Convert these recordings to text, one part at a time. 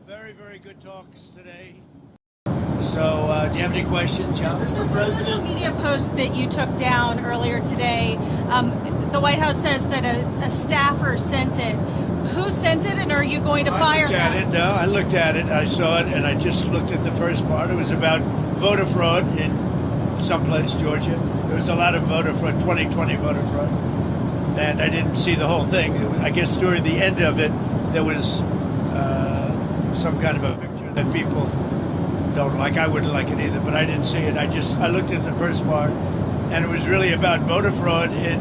Very, very good talks today. So, do you have any questions, John? Mr. President, social media post that you took down earlier today, the White House says that a staffer sent it. Who sent it, and are you going to fire them? No, I looked at it. I saw it, and I just looked at the first part. It was about voter fraud in someplace, Georgia. There was a lot of voter fraud, 2020 voter fraud, and I didn't see the whole thing. I guess during the end of it, there was some kind of a picture that people don't like. I wouldn't like it either, but I didn't see it. I looked at the first part, and it was really about voter fraud in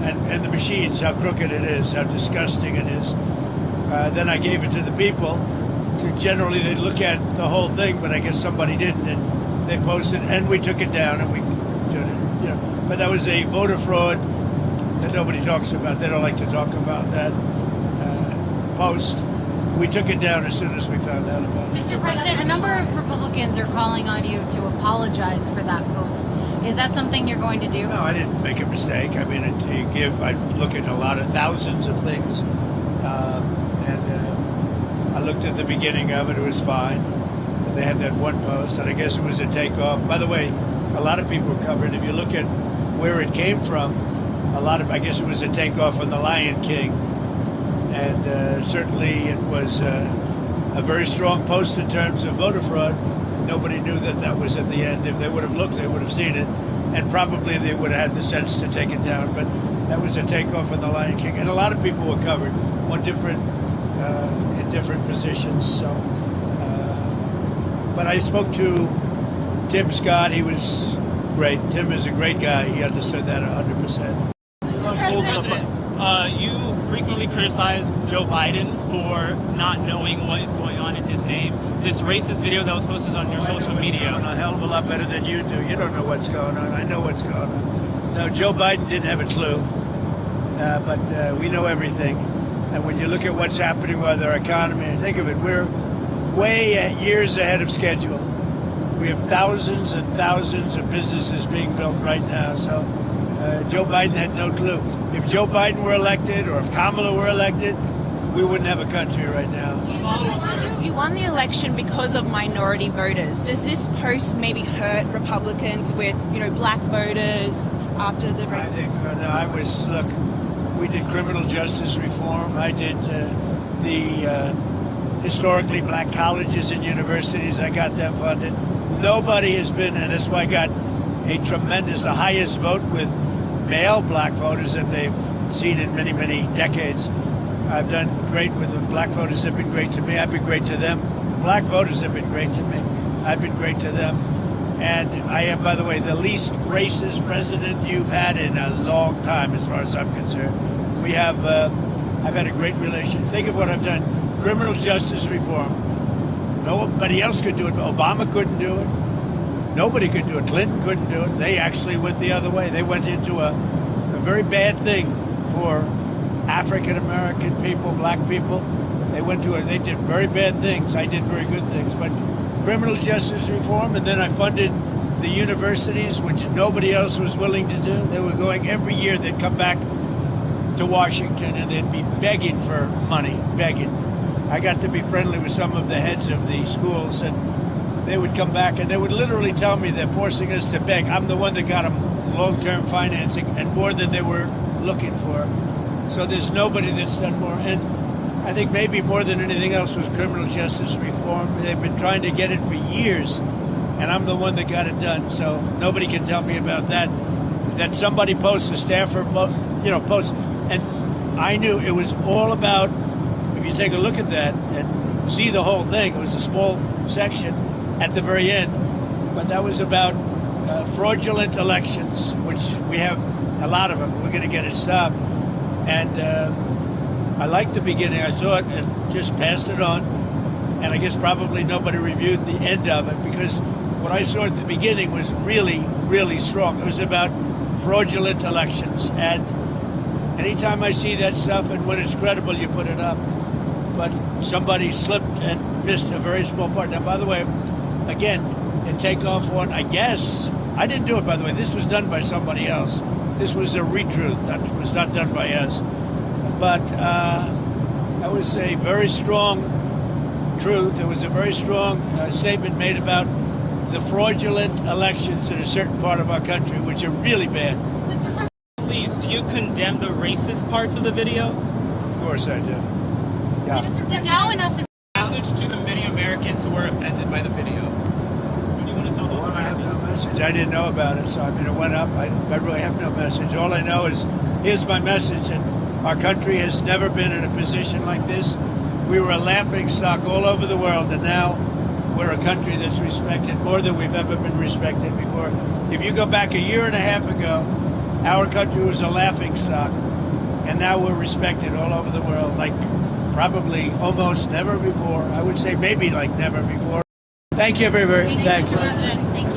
and the machines, how crooked it is, how disgusting it is. Then I gave it to the people. Generally, they look at the whole thing, but I guess somebody didn't, and they posted, and we took it down, and we did it. But that was a voter fraud that nobody talks about. They don't like to talk about that post. We took it down as soon as we found out about it. Mr. President, a number of Republicans are calling on you to apologize for that post. Is that something you're going to do? No, I didn't make a mistake. I mean, I look at a lot of thousands of things, and I looked at the beginning of it. It was fine. And they had that one post, and I guess it was a takeoff. By the way, a lot of people covered. If you look at where it came from, I guess it was a takeoff on the Lion King. And certainly it was a very strong post in terms of voter fraud. Nobody knew that was at the end. If they would have looked, they would have seen it. And probably they would have had the sense to take it down. But that was a takeoff on the Lion King. And a lot of people were covered in different positions. So, but I spoke to Tim Scott. He was great. Tim is a great guy. He understood that 100%. President, you frequently criticize Joe Biden for not knowing what is going on in his name. This racist video that was posted on your social media. A hell of a lot better than you do. You don't know what's going on. I know what's going on. No, Joe Biden didn't have a clue, but we know everything. And when you look at what's happening with our economy, think of it, we're way years ahead of schedule. We have thousands and thousands of businesses being built right now. So Joe Biden had no clue. If Joe Biden were elected or if Kamala were elected, we wouldn't have a country right now. You won the election because of minority voters. Does this post maybe hurt Republicans with, black voters after the... I think, look, we did criminal justice reform. I did the historically black colleges and universities. I got them funded. Nobody has been, and that's why I got the highest vote with male black voters that they've seen in many, many decades. I've done great with them. Black voters have been great to me. I've been great to them. Black voters have been great to me. I've been great to them. And I am, by the way, the least racist president you've had in a long time, as far as I'm concerned. I've had a great relation. Think of what I've done. Criminal justice reform. Nobody else could do it. Obama couldn't do it. Nobody could do it. Clinton couldn't do it. They actually went the other way. They went into a very bad thing for African American people, black people. They did very bad things. I did very good things. But criminal justice reform, and then I funded the universities, which nobody else was willing to do. They were going every year. They'd come back to Washington and they'd be begging for money, begging. I got to be friendly with some of the heads of the schools, and they would come back and they would literally tell me they're forcing us to beg. I'm the one that got them long-term financing and more than they were looking for. So there's nobody that's done more. And I think maybe more than anything else was criminal justice reform. They've been trying to get it for years, and I'm the one that got it done. So nobody can tell me about that. That somebody posts, a staffer posts, and I knew it was all about, if you take a look at that and see the whole thing, it was a small section at the very end, but that was about fraudulent elections, which we have a lot of them. We're going to get it stopped. And I liked the beginning. I saw it and just passed it on. And I guess probably nobody reviewed the end of it, because what I saw at the beginning was really, really strong. It was about fraudulent elections. And anytime I see that stuff, and when it's credible, you put it up. But somebody slipped and missed a very small part. Now, by the way, again, the takeoff one, I guess, I didn't do it, by the way. This was done by somebody else. This was a retruth. That was not done by us. But That was a very strong truth. It was a very strong statement made about the fraudulent elections in a certain part of our country, which are really bad. Mr. President, Please, do you condemn the racist parts of the video? Of course I do. Yeah. The Dow and us. Message to the many Americans who were offended by the video. What do you want to tell those Well, I have no Americans? message. I didn't know about it, so I mean, it went up. I really have no message. All I know is, here's my message, and our country has never been in a position like this. We were a laughing stock all over the world, and now we're a country that's respected more than we've ever been respected before. If you go back a year and a half ago, our country was a laughing stock, and now we're respected all over the world, like probably almost never before. I would say maybe like never before. Thank you, everybody. Thank you, Mr. President. Thank you.